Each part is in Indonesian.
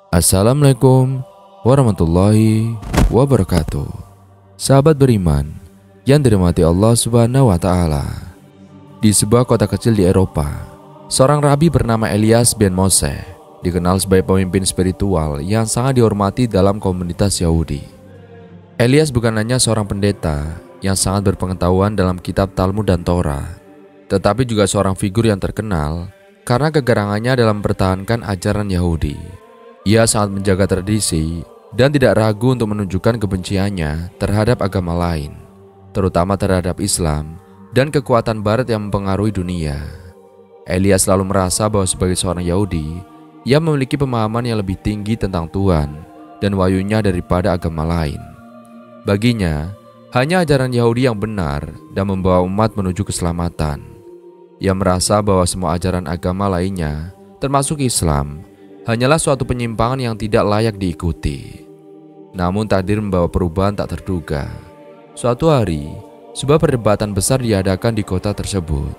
Assalamualaikum warahmatullahi wabarakatuh. Sahabat beriman yang dirahmati Allah Subhanahu wa Ta'ala. Di sebuah kota kecil di Eropa, seorang rabi bernama Elias bin Moshe dikenal sebagai pemimpin spiritual yang sangat dihormati dalam komunitas Yahudi. Elias bukan hanya seorang pendeta yang sangat berpengetahuan dalam kitab Talmud dan Torah, tetapi juga seorang figur yang terkenal karena kegarangannya dalam mempertahankan ajaran Yahudi. Ia sangat menjaga tradisi dan tidak ragu untuk menunjukkan kebenciannya terhadap agama lain, terutama terhadap Islam dan kekuatan Barat yang mempengaruhi dunia. Elias selalu merasa bahwa sebagai seorang Yahudi, ia memiliki pemahaman yang lebih tinggi tentang Tuhan dan wahyunya daripada agama lain. Baginya, hanya ajaran Yahudi yang benar dan membawa umat menuju keselamatan. Ia merasa bahwa semua ajaran agama lainnya, termasuk Islam, hanyalah suatu penyimpangan yang tidak layak diikuti. Namun takdir membawa perubahan tak terduga. Suatu hari, sebuah perdebatan besar diadakan di kota tersebut.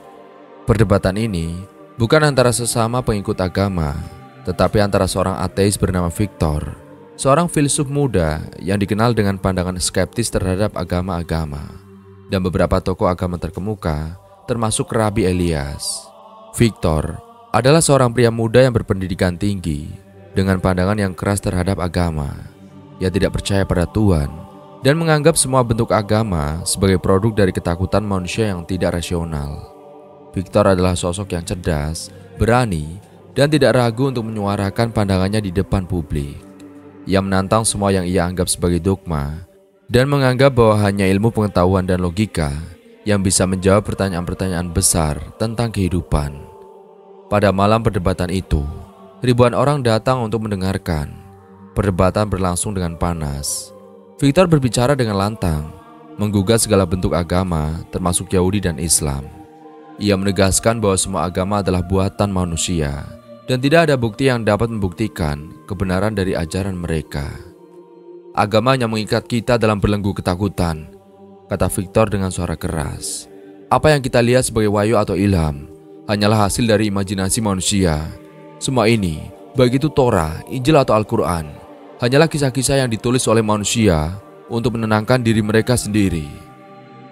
Perdebatan ini bukan antara sesama pengikut agama, tetapi antara seorang ateis bernama Victor, seorang filsuf muda yang dikenal dengan pandangan skeptis terhadap agama-agama, dan beberapa tokoh agama terkemuka, termasuk Rabi Elias. Victor adalah seorang pria muda yang berpendidikan tinggi dengan pandangan yang keras terhadap agama. Ia tidak percaya pada Tuhan dan menganggap semua bentuk agama sebagai produk dari ketakutan manusia yang tidak rasional. Victor adalah sosok yang cerdas, berani, dan tidak ragu untuk menyuarakan pandangannya di depan publik. Ia menantang semua yang ia anggap sebagai dogma dan menganggap bahwa hanya ilmu pengetahuan dan logika yang bisa menjawab pertanyaan-pertanyaan besar tentang kehidupan. Pada malam perdebatan itu, ribuan orang datang untuk mendengarkan. Perdebatan berlangsung dengan panas. Victor berbicara dengan lantang, menggugat segala bentuk agama, termasuk Yahudi dan Islam. Ia menegaskan bahwa semua agama adalah buatan manusia, dan tidak ada bukti yang dapat membuktikan kebenaran dari ajaran mereka. Agama hanya mengikat kita dalam belenggu ketakutan, kata Victor dengan suara keras. Apa yang kita lihat sebagai wahyu atau ilham hanyalah hasil dari imajinasi manusia. Semua ini, baik itu Torah, Injil atau Al-Quran, hanyalah kisah-kisah yang ditulis oleh manusia untuk menenangkan diri mereka sendiri.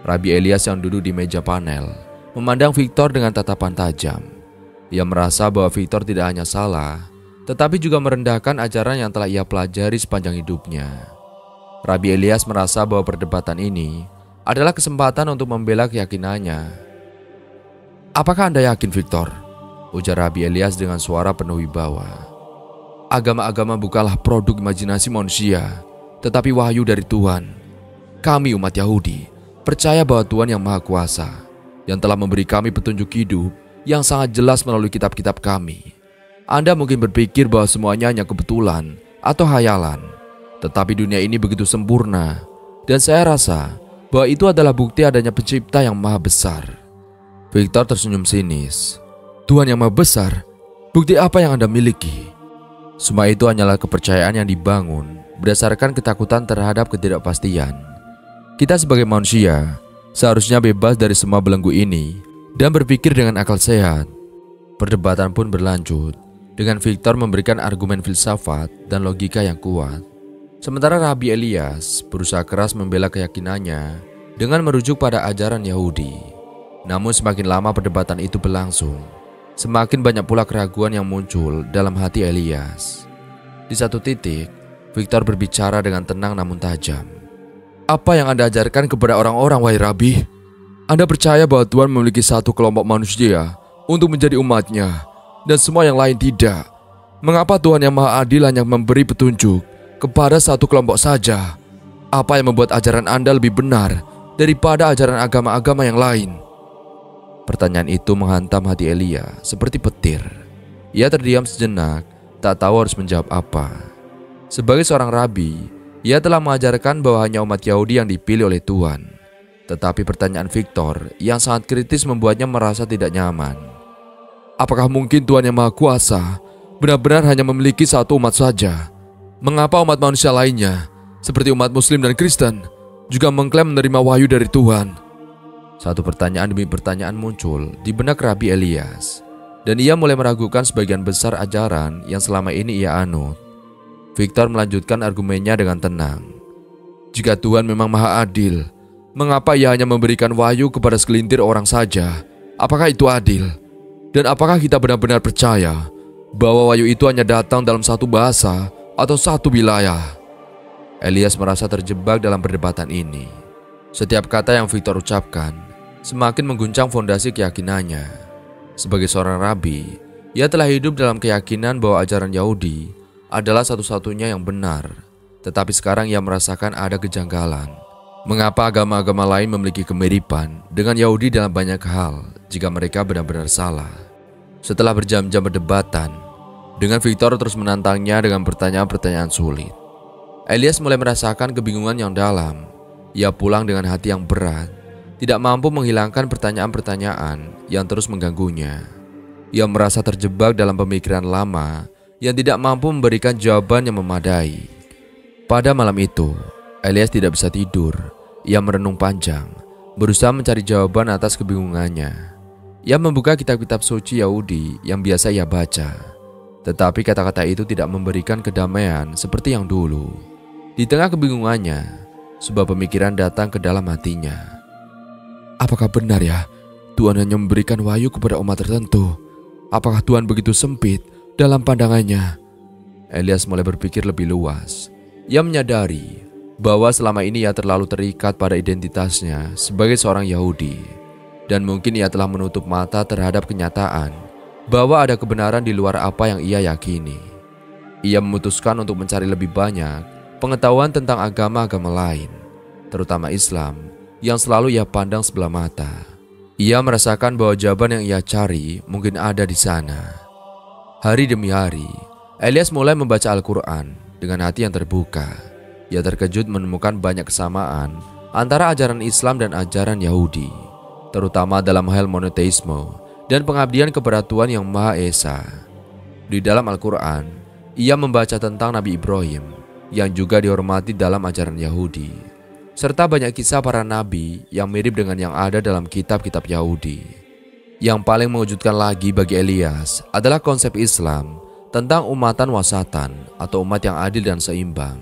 Rabi Elias yang duduk di meja panel memandang Victor dengan tatapan tajam. Ia merasa bahwa Victor tidak hanya salah, tetapi juga merendahkan ajaran yang telah ia pelajari sepanjang hidupnya. Rabi Elias merasa bahwa perdebatan ini adalah kesempatan untuk membela keyakinannya. "Apakah Anda yakin, Victor?" ujar Rabi Elias dengan suara penuh wibawa. "Agama-agama bukanlah produk imajinasi manusia, tetapi wahyu dari Tuhan. Kami umat Yahudi percaya bahwa Tuhan yang Maha Kuasa, yang telah memberi kami petunjuk hidup yang sangat jelas melalui kitab-kitab kami. Anda mungkin berpikir bahwa semuanya hanya kebetulan atau hayalan, tetapi dunia ini begitu sempurna, dan saya rasa bahwa itu adalah bukti adanya pencipta yang maha besar." Victor tersenyum sinis. "Tuhan yang Maha Besar, bukti apa yang Anda miliki?" Semua itu hanyalah kepercayaan yang dibangun berdasarkan ketakutan terhadap ketidakpastian. Kita sebagai manusia seharusnya bebas dari semua belenggu ini dan berpikir dengan akal sehat. Perdebatan pun berlanjut dengan Victor memberikan argumen filsafat dan logika yang kuat. Sementara Rabi Elias berusaha keras membela keyakinannya dengan merujuk pada ajaran Yahudi. Namun semakin lama perdebatan itu berlangsung, semakin banyak pula keraguan yang muncul dalam hati Elias. Di satu titik, Victor berbicara dengan tenang namun tajam. "Apa yang Anda ajarkan kepada orang-orang, wahai Rabi? Anda percaya bahwa Tuhan memiliki satu kelompok manusia untuk menjadi umatnya, dan semua yang lain tidak. Mengapa Tuhan yang Maha Adil hanya memberi petunjuk kepada satu kelompok saja? Apa yang membuat ajaran Anda lebih benar daripada ajaran agama-agama yang lain?" Pertanyaan itu menghantam hati Elia seperti petir. Ia terdiam sejenak, tak tahu harus menjawab apa. Sebagai seorang rabi, ia telah mengajarkan bahwa hanya umat Yahudi yang dipilih oleh Tuhan. Tetapi pertanyaan Victor yang sangat kritis membuatnya merasa tidak nyaman. Apakah mungkin Tuhan yang Maha Kuasa benar-benar hanya memiliki satu umat saja? Mengapa umat manusia lainnya, seperti umat Muslim dan Kristen, juga mengklaim menerima wahyu dari Tuhan? Satu pertanyaan demi pertanyaan muncul di benak Rabi Elias, dan ia mulai meragukan sebagian besar ajaran yang selama ini ia anut. Victor melanjutkan argumennya dengan tenang. Jika Tuhan memang maha adil, mengapa ia hanya memberikan wahyu kepada segelintir orang saja? Apakah itu adil? Dan apakah kita benar-benar percaya bahwa wahyu itu hanya datang dalam satu bahasa atau satu wilayah? Elias merasa terjebak dalam perdebatan ini. Setiap kata yang Victor ucapkan semakin mengguncang fondasi keyakinannya. Sebagai seorang rabi, ia telah hidup dalam keyakinan bahwa ajaran Yahudi adalah satu-satunya yang benar. Tetapi sekarang ia merasakan ada kejanggalan. Mengapa agama-agama lain memiliki kemiripan dengan Yahudi dalam banyak hal jika mereka benar-benar salah? Setelah berjam-jam perdebatan, dengan Victor terus menantangnya dengan pertanyaan-pertanyaan sulit, Elias mulai merasakan kebingungan yang dalam. Ia pulang dengan hati yang berat, tidak mampu menghilangkan pertanyaan-pertanyaan yang terus mengganggunya. Ia merasa terjebak dalam pemikiran lama yang tidak mampu memberikan jawaban yang memadai. Pada malam itu, Elias tidak bisa tidur. Ia merenung panjang, berusaha mencari jawaban atas kebingungannya. Ia membuka kitab-kitab suci Yahudi yang biasa ia baca, tetapi kata-kata itu tidak memberikan kedamaian seperti yang dulu. Di tengah kebingungannya, sebuah pemikiran datang ke dalam hatinya. Apakah benar ya, Tuhan hanya memberikan wahyu kepada umat tertentu? Apakah Tuhan begitu sempit dalam pandangannya? Elias mulai berpikir lebih luas. Ia menyadari bahwa selama ini ia terlalu terikat pada identitasnya sebagai seorang Yahudi, dan mungkin ia telah menutup mata terhadap kenyataan bahwa ada kebenaran di luar apa yang ia yakini. Ia memutuskan untuk mencari lebih banyak pengetahuan tentang agama-agama lain, terutama Islam yang selalu ia pandang sebelah mata. Ia merasakan bahwa jawaban yang ia cari mungkin ada di sana. Hari demi hari, Elias mulai membaca Al-Quran dengan hati yang terbuka. Ia terkejut menemukan banyak kesamaan antara ajaran Islam dan ajaran Yahudi, terutama dalam hal monoteisme dan pengabdian kepada Tuhan Yang Maha Esa. Di dalam Al-Quran, ia membaca tentang Nabi Ibrahim yang juga dihormati dalam ajaran Yahudi, serta banyak kisah para nabi yang mirip dengan yang ada dalam kitab-kitab Yahudi. Yang paling mengejutkan lagi bagi Elias adalah konsep Islam tentang umatan wasatan atau umat yang adil dan seimbang.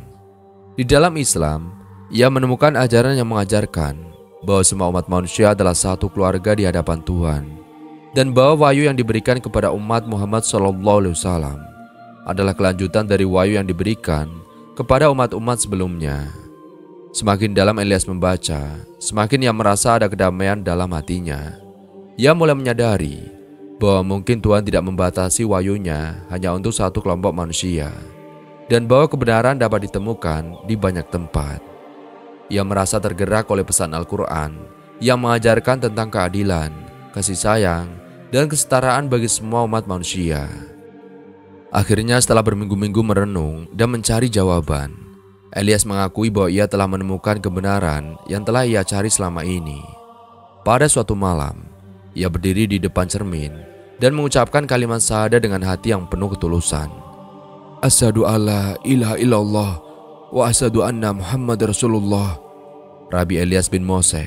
Di dalam Islam, ia menemukan ajaran yang mengajarkan bahwa semua umat manusia adalah satu keluarga di hadapan Tuhan, dan bahwa wahyu yang diberikan kepada umat Muhammad SAW adalah kelanjutan dari wahyu yang diberikan kepada umat-umat sebelumnya. Semakin dalam Elias membaca, semakin ia merasa ada kedamaian dalam hatinya. Ia mulai menyadari bahwa mungkin Tuhan tidak membatasi wahyunya hanya untuk satu kelompok manusia, dan bahwa kebenaran dapat ditemukan di banyak tempat. Ia merasa tergerak oleh pesan Al-Quran yang mengajarkan tentang keadilan, kasih sayang, dan kesetaraan bagi semua umat manusia. Akhirnya setelah berminggu-minggu merenung dan mencari jawaban, Elias mengakui bahwa ia telah menemukan kebenaran yang telah ia cari selama ini. Pada suatu malam, ia berdiri di depan cermin dan mengucapkan kalimat syahadat dengan hati yang penuh ketulusan. Asyhadu alla ilaha illallah wa asyhadu anna Muhammad Rasulullah. Rabi Elias bin Moshe,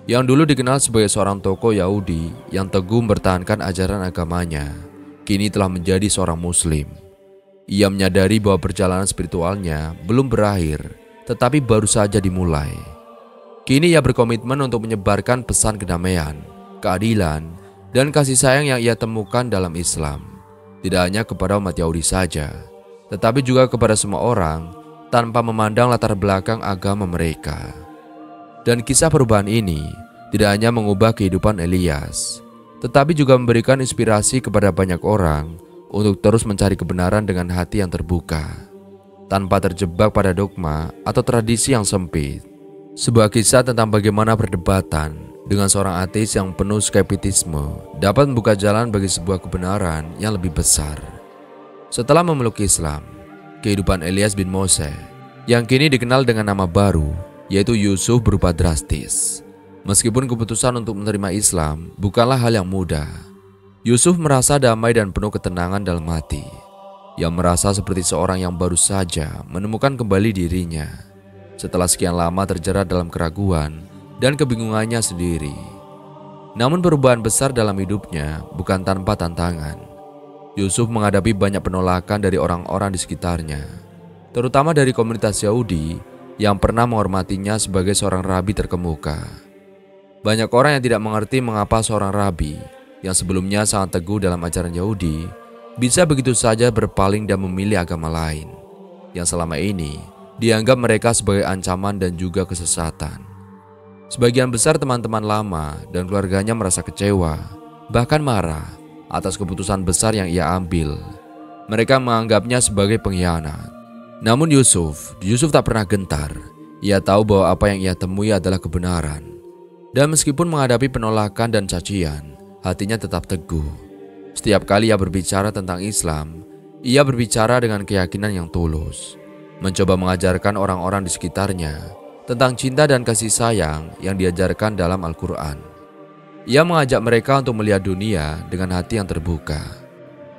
yang dulu dikenal sebagai seorang tokoh Yahudi yang teguh mempertahankan ajaran agamanya, kini telah menjadi seorang Muslim. Ia menyadari bahwa perjalanan spiritualnya belum berakhir, tetapi baru saja dimulai. Kini ia berkomitmen untuk menyebarkan pesan kedamaian, keadilan, dan kasih sayang yang ia temukan dalam Islam, tidak hanya kepada umat Yahudi saja, tetapi juga kepada semua orang tanpa memandang latar belakang agama mereka. Dan kisah perubahan ini tidak hanya mengubah kehidupan Elias, tetapi juga memberikan inspirasi kepada banyak orang untuk terus mencari kebenaran dengan hati yang terbuka, tanpa terjebak pada dogma atau tradisi yang sempit. Sebuah kisah tentang bagaimana perdebatan dengan seorang ateis yang penuh skeptisisme dapat membuka jalan bagi sebuah kebenaran yang lebih besar. Setelah memeluk Islam, kehidupan Elias bin Moshe, yang kini dikenal dengan nama baru, yaitu Yusuf, berubah drastis. Meskipun keputusan untuk menerima Islam bukanlah hal yang mudah, Yusuf merasa damai dan penuh ketenangan dalam hati. Ia merasa seperti seorang yang baru saja menemukan kembali dirinya setelah sekian lama terjerat dalam keraguan dan kebingungannya sendiri. Namun perubahan besar dalam hidupnya bukan tanpa tantangan. Yusuf menghadapi banyak penolakan dari orang-orang di sekitarnya. terutama dari komunitas Yahudi yang pernah menghormatinya sebagai seorang rabi terkemuka. Banyak orang yang tidak mengerti mengapa seorang rabi yang sebelumnya sangat teguh dalam ajaran Yahudi bisa begitu saja berpaling dan memilih agama lain yang selama ini dianggap mereka sebagai ancaman dan juga kesesatan. Sebagian besar teman-teman lama dan keluarganya merasa kecewa, bahkan marah atas keputusan besar yang ia ambil. Mereka menganggapnya sebagai pengkhianat. Namun Yusuf tak pernah gentar. Ia tahu bahwa apa yang ia temui adalah kebenaran. Dan meskipun menghadapi penolakan dan cacian, hatinya tetap teguh. Setiap kali ia berbicara tentang Islam, ia berbicara dengan keyakinan yang tulus, mencoba mengajarkan orang-orang di sekitarnya tentang cinta dan kasih sayang yang diajarkan dalam Al-Quran. Ia mengajak mereka untuk melihat dunia dengan hati yang terbuka,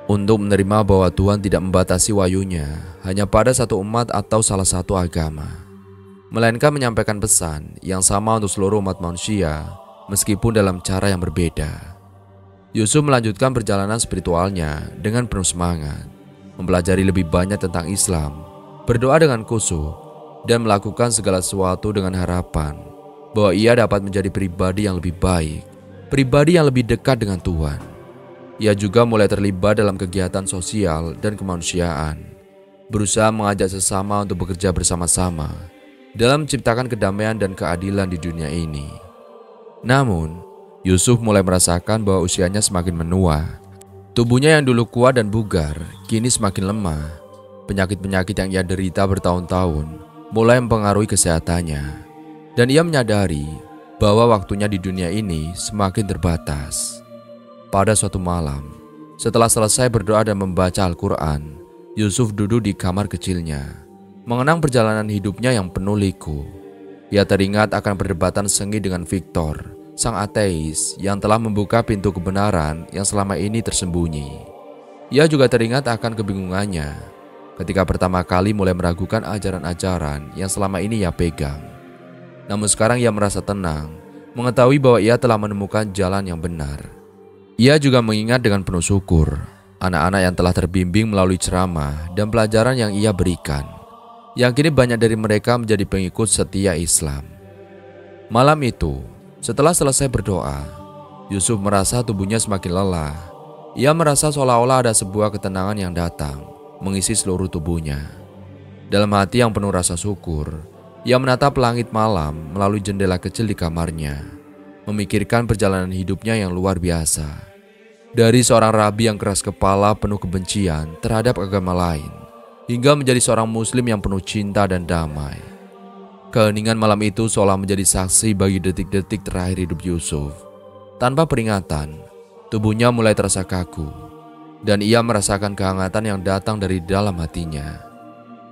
untuk menerima bahwa Tuhan tidak membatasi wahyunya hanya pada satu umat atau salah satu agama, melainkan menyampaikan pesan yang sama untuk seluruh umat manusia meskipun dalam cara yang berbeda. Yusuf melanjutkan perjalanan spiritualnya dengan penuh semangat, mempelajari lebih banyak tentang Islam, berdoa dengan khusyuk, dan melakukan segala sesuatu dengan harapan bahwa ia dapat menjadi pribadi yang lebih baik, pribadi yang lebih dekat dengan Tuhan. Ia juga mulai terlibat dalam kegiatan sosial dan kemanusiaan, berusaha mengajak sesama untuk bekerja bersama-sama dalam menciptakan kedamaian dan keadilan di dunia ini. Namun, Yusuf mulai merasakan bahwa usianya semakin menua. Tubuhnya yang dulu kuat dan bugar, kini semakin lemah. Penyakit-penyakit yang ia derita bertahun-tahun mulai mempengaruhi kesehatannya. Dan ia menyadari bahwa waktunya di dunia ini semakin terbatas. Pada suatu malam, setelah selesai berdoa dan membaca Al-Quran, Yusuf duduk di kamar kecilnya, mengenang perjalanan hidupnya yang penuh liku. Ia teringat akan perdebatan sengit dengan Victor, sang ateis yang telah membuka pintu kebenaran yang selama ini tersembunyi. Ia juga teringat akan kebingungannya ketika pertama kali mulai meragukan ajaran-ajaran yang selama ini ia pegang. Namun sekarang ia merasa tenang, mengetahui bahwa ia telah menemukan jalan yang benar. Ia juga mengingat dengan penuh syukur anak-anak yang telah terbimbing melalui ceramah dan pelajaran yang ia berikan, yang kini banyak dari mereka menjadi pengikut setia Islam. Malam itu, setelah selesai berdoa, Yusuf merasa tubuhnya semakin lelah. Ia merasa seolah-olah ada sebuah ketenangan yang datang, mengisi seluruh tubuhnya. Dalam hati yang penuh rasa syukur, ia menatap langit malam melalui jendela kecil di kamarnya, memikirkan perjalanan hidupnya yang luar biasa. Dari seorang rabi yang keras kepala penuh kebencian terhadap agama lain, hingga menjadi seorang muslim yang penuh cinta dan damai. Keheningan malam itu seolah menjadi saksi bagi detik-detik terakhir hidup Yusuf. Tanpa peringatan, tubuhnya mulai terasa kaku, dan ia merasakan kehangatan yang datang dari dalam hatinya.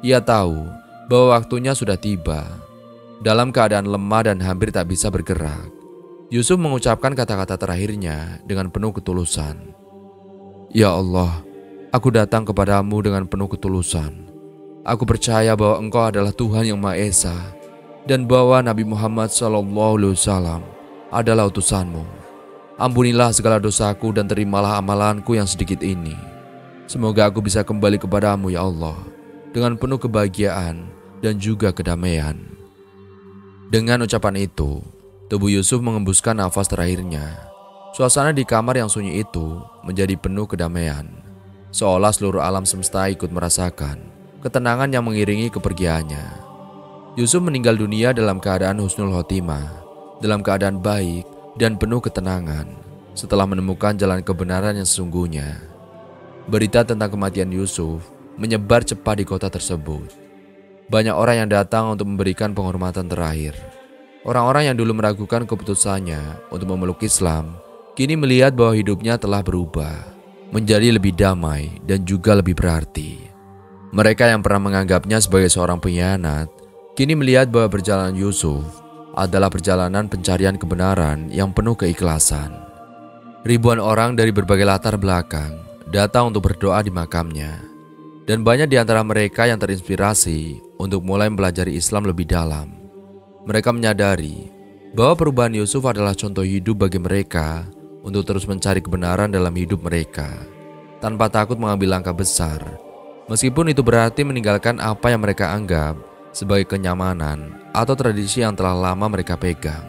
Ia tahu bahwa waktunya sudah tiba. Dalam keadaan lemah dan hampir tak bisa bergerak, Yusuf mengucapkan kata-kata terakhirnya dengan penuh ketulusan. Ya Allah, aku datang kepadamu dengan penuh ketulusan. Aku percaya bahwa Engkau adalah Tuhan yang Maha Esa, dan bahwa Nabi Muhammad SAW adalah utusanmu. Ampunilah segala dosaku dan terimalah amalanku yang sedikit ini. Semoga aku bisa kembali kepadamu ya Allah, dengan penuh kebahagiaan dan juga kedamaian. Dengan ucapan itu, tubuh Yusuf mengembuskan nafas terakhirnya. Suasana di kamar yang sunyi itu menjadi penuh kedamaian, seolah seluruh alam semesta ikut merasakan ketenangan yang mengiringi kepergiannya. Yusuf meninggal dunia dalam keadaan husnul khotimah, dalam keadaan baik dan penuh ketenangan, setelah menemukan jalan kebenaran yang sesungguhnya. Berita tentang kematian Yusuf menyebar cepat di kota tersebut. Banyak orang yang datang untuk memberikan penghormatan terakhir. Orang-orang yang dulu meragukan keputusannya untuk memeluk Islam, kini melihat bahwa hidupnya telah berubah, menjadi lebih damai dan juga lebih berarti. Mereka yang pernah menganggapnya sebagai seorang pengkhianat, kini melihat bahwa perjalanan Yusuf adalah perjalanan pencarian kebenaran yang penuh keikhlasan. Ribuan orang dari berbagai latar belakang datang untuk berdoa di makamnya. Dan banyak di antara mereka yang terinspirasi untuk mulai mempelajari Islam lebih dalam. Mereka menyadari bahwa perubahan Yusuf adalah contoh hidup bagi mereka untuk terus mencari kebenaran dalam hidup mereka, tanpa takut mengambil langkah besar Meskipun itu berarti meninggalkan apa yang mereka anggap sebagai kenyamanan atau tradisi yang telah lama mereka pegang.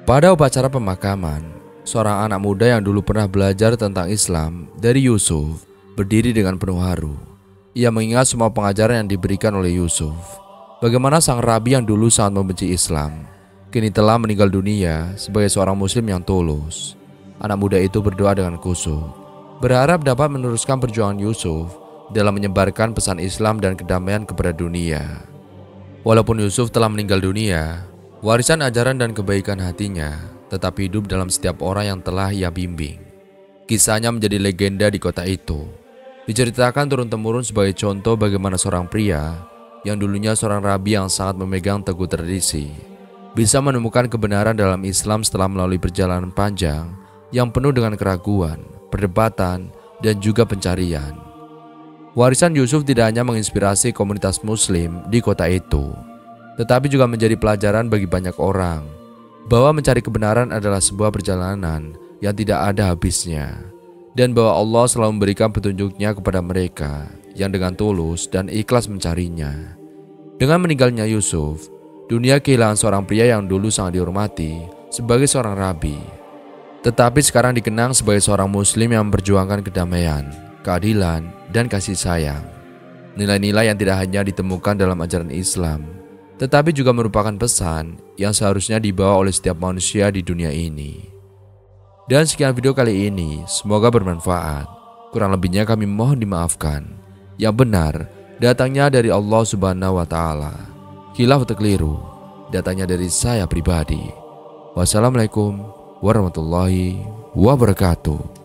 Pada upacara pemakaman, seorang anak muda yang dulu pernah belajar tentang Islam dari Yusuf berdiri dengan penuh haru. Ia mengingat semua pengajaran yang diberikan oleh Yusuf. Bagaimana sang rabi yang dulu sangat membenci Islam, kini telah meninggal dunia sebagai seorang muslim yang tulus. Anak muda itu berdoa dengan khusyuk, berharap dapat meneruskan perjuangan Yusuf dalam menyebarkan pesan Islam dan kedamaian kepada dunia. Walaupun Yusuf telah meninggal dunia, warisan ajaran dan kebaikan hatinya tetap hidup dalam setiap orang yang telah ia bimbing. Kisahnya menjadi legenda di kota itu. Diceritakan turun-temurun sebagai contoh bagaimana seorang pria yang dulunya seorang rabi yang sangat memegang teguh tradisi bisa menemukan kebenaran dalam Islam setelah melalui perjalanan panjang yang penuh dengan keraguan, perdebatan, dan juga pencarian. Warisan Yusuf tidak hanya menginspirasi komunitas muslim di kota itu, tetapi juga menjadi pelajaran bagi banyak orang bahwa mencari kebenaran adalah sebuah perjalanan yang tidak ada habisnya, dan bahwa Allah selalu memberikan petunjuknya kepada mereka yang dengan tulus dan ikhlas mencarinya. Dengan meninggalnya Yusuf, dunia kehilangan seorang pria yang dulu sangat dihormati sebagai seorang rabi, tetapi sekarang dikenang sebagai seorang muslim yang memperjuangkan kedamaian, keadilan, dan kasih sayang. Nilai-nilai yang tidak hanya ditemukan dalam ajaran Islam, tetapi juga merupakan pesan yang seharusnya dibawa oleh setiap manusia di dunia ini. Dan sekian video kali ini, semoga bermanfaat. Kurang lebihnya kami mohon dimaafkan. Yang benar datangnya dari Allah Subhanahu wa Ta'ala. Khilaf atau keliru datangnya dari saya pribadi. Wassalamualaikum warahmatullahi wabarakatuh.